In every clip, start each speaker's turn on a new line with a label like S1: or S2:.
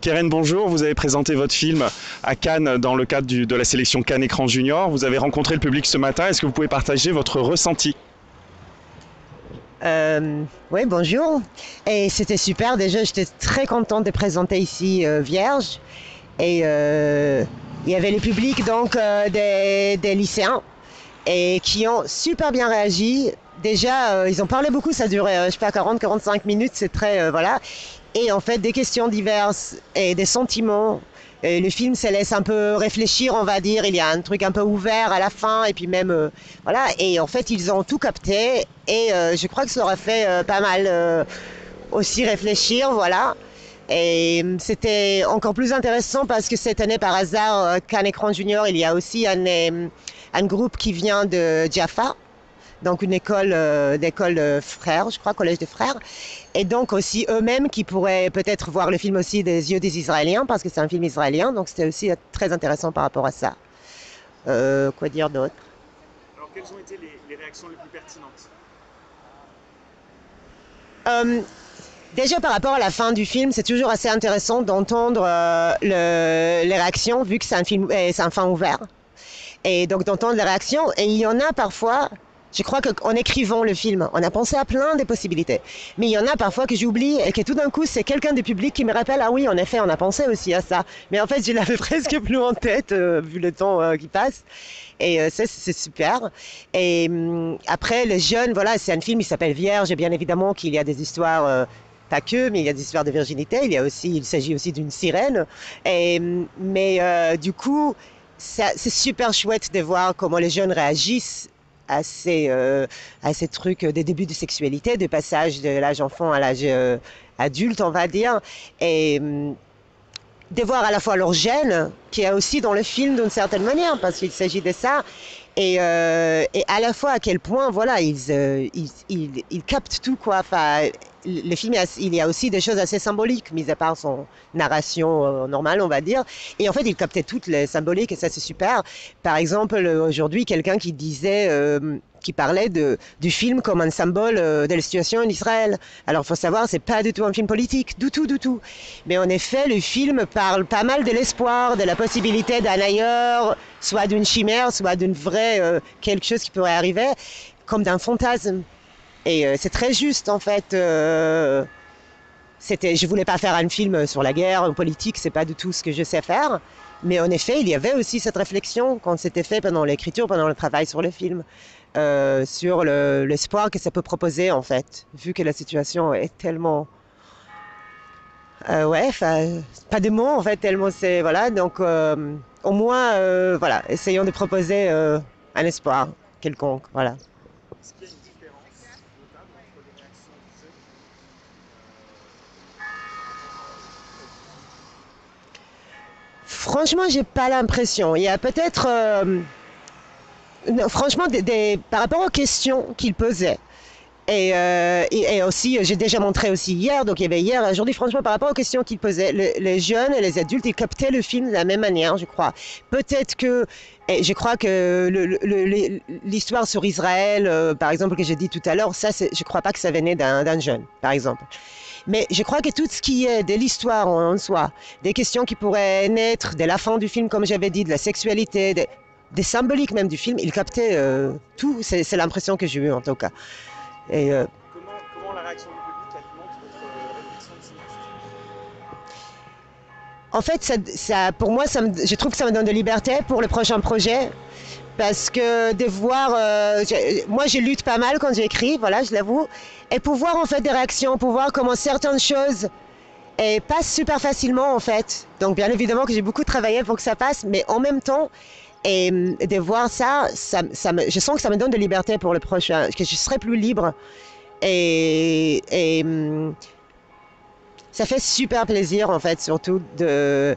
S1: Keren, bonjour. Vous avez présenté votre film à Cannes dans le cadre de la sélection Cannes Écran Junior. Vous avez rencontré le public ce matin. Est-ce que vous pouvez partager votre ressenti?
S2: Oui, bonjour. Et c'était super. Déjà, j'étais très contente de présenter ici Vierge. Et il y avait le public donc des lycéens et qui ont super bien réagi. Déjà, ils ont parlé beaucoup. Ça durait, je sais pas, 40-45 minutes. C'est très voilà. Et en fait, des questions diverses et des sentiments. Et le film se laisse un peu réfléchir, on va dire. Il y a un truc un peu ouvert à la fin, et puis même, voilà. Et en fait, ils ont tout capté, et je crois que ça aurait fait pas mal aussi réfléchir, voilà. Et c'était encore plus intéressant parce que cette année, par hasard, Cannes Écran Junior, il y a aussi un groupe qui vient de Jaffa, donc une d'école de frères, je crois, collège de frères, et donc aussi eux-mêmes qui pourraient peut-être voir le film aussi des yeux des Israéliens, parce que c'est un film israélien, donc c'était aussi très intéressant par rapport à ça. Quoi dire d'autre?
S1: Alors, quelles ont été les réactions les plus pertinentes?
S2: Déjà par rapport à la fin du film, c'est toujours assez intéressant d'entendre les réactions, vu que c'est un film, c'est un fin ouvert, et donc d'entendre les réactions. Et il y en a parfois. Je crois qu'en écrivant le film, on a pensé à plein de possibilités. Mais il y en a parfois que j'oublie et que tout d'un coup, c'est quelqu'un du public qui me rappelle « Ah oui, en effet, on a pensé aussi à ça. » Mais en fait, je l'avais presque plus en tête, vu le temps qui passe. Et ça, c'est super. Et après, les jeunes, voilà, c'est un film, il s'appelle Vierge. Et bien évidemment qu'il y a des histoires... pas que, mais il y a des histoires de virginité. Il s'agit aussi d'une sirène. Mais du coup, c'est super chouette de voir comment les jeunes réagissent à ces trucs des débuts de sexualité, de passage de l'âge enfant à l'âge adulte, on va dire. Et de voir à la fois leur gêne, qui est aussi dans le film d'une certaine manière, parce qu'il s'agit de ça, et à la fois à quel point, voilà, ils captent tout, quoi. Enfin, le film, il y a aussi des choses assez symboliques, mis à part son narration normale, on va dire. Et en fait, il captait toutes les symboliques, et ça, c'est super. Par exemple, aujourd'hui, quelqu'un qui disait, qui parlait du film comme un symbole de la situation en Israël. Alors, il faut savoir, c'est pas du tout un film politique, du tout, du tout. Mais en effet, le film parle pas mal de l'espoir, de la possibilité d'un ailleurs, soit d'une chimère, soit d'une vraie, quelque chose qui pourrait arriver, comme d'un fantasme. Et c'est très juste, en fait. Je voulais pas faire un film sur la guerre, politique, c'est pas du tout ce que je sais faire. Mais en effet, il y avait aussi cette réflexion quand c'était fait pendant l'écriture, pendant le travail sur le film, sur l'espoir que ça peut proposer, en fait, vu que la situation est tellement... ouais, pas de mots, en fait, tellement c'est... Voilà, donc au moins, voilà, essayons de proposer un espoir quelconque, voilà.
S1: Est-ce qu'il y a une différence notable entre les réactions du jeu?
S2: Franchement, j'ai pas l'impression. Il y a peut-être, non, franchement, par rapport aux questions qu'il posait. Et aussi, j'ai déjà montré aussi hier, donc il y avait hier, aujourd'hui, franchement, par rapport aux questions qu'il posait, les jeunes et les adultes, ils captaient le film de la même manière, je crois. Peut-être que, et je crois que l'histoire sur Israël, par exemple, que j'ai dit tout à l'heure, ça, je crois pas que ça venait d'un jeune, par exemple. Mais je crois que tout ce qui est de l'histoire en soi, des questions qui pourraient naître de la fin du film, comme j'avais dit, de la sexualité, des symboliques même du film, il captait tout. C'est l'impression que j'ai eue en tout cas. Et,
S1: Comment la réaction du public alimente votre réflexion de cinéaste?
S2: en fait, pour moi, je trouve que ça me donne de liberté pour le prochain projet. Parce que de voir, moi je lutte pas mal quand j'écris, voilà, je l'avoue, et pour voir en fait des réactions, pour voir comment certaines choses passent super facilement en fait. Donc bien évidemment que j'ai beaucoup travaillé pour que ça passe, mais en même temps, et de voir ça, je sens que ça me donne de liberté pour le prochain, que je serai plus libre. Et ça fait super plaisir en fait, surtout de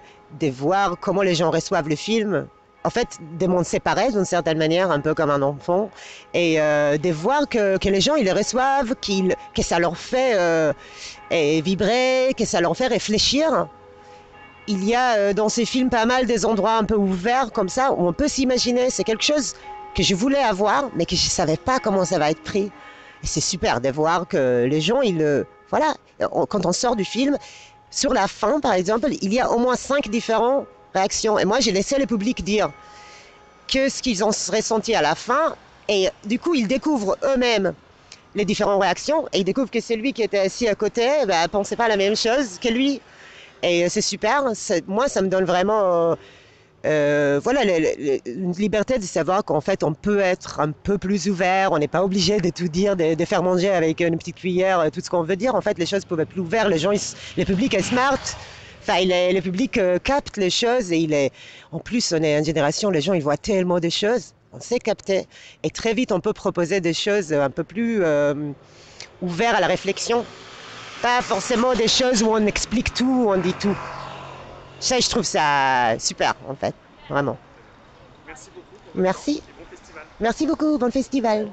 S2: voir comment les gens reçoivent le film. En fait, de m'en séparer d'une certaine manière, un peu comme un enfant, et de voir que les gens ils le reçoivent, que ça leur fait vibrer, que ça leur fait réfléchir. Il y a dans ces films pas mal des endroits un peu ouverts comme ça, où on peut s'imaginer. C'est quelque chose que je voulais avoir, mais que je ne savais pas comment ça va être pris. Et c'est super de voir que les gens, voilà, quand on sort du film, sur la fin, par exemple, il y a au moins 5 différentes réactions. Et moi, j'ai laissé le public dire que ce qu'ils ont ressenti à la fin. Et du coup, ils découvrent eux-mêmes les différentes réactions. Et ils découvrent que celui qui était assis à côté ne pensait pas la même chose que lui. Et c'est super. Moi, ça me donne vraiment voilà, une liberté de savoir qu'en fait, on peut être un peu plus ouvert. On n'est pas obligé de tout dire, de faire manger avec une petite cuillère tout ce qu'on veut dire. En fait, les choses peuvent être plus ouvertes. Les gens, le public est smart. Enfin, le public capte les choses et en plus, on est une génération, les gens, ils voient tellement de choses. On sait capter. Et très vite, on peut proposer des choses un peu plus ouvertes à la réflexion. Pas forcément des choses où on explique tout, où on dit tout. Ça, je trouve ça super, en fait. Vraiment.
S1: Merci beaucoup.
S2: Merci.
S1: Et bon festival.
S2: Merci beaucoup. Bon festival.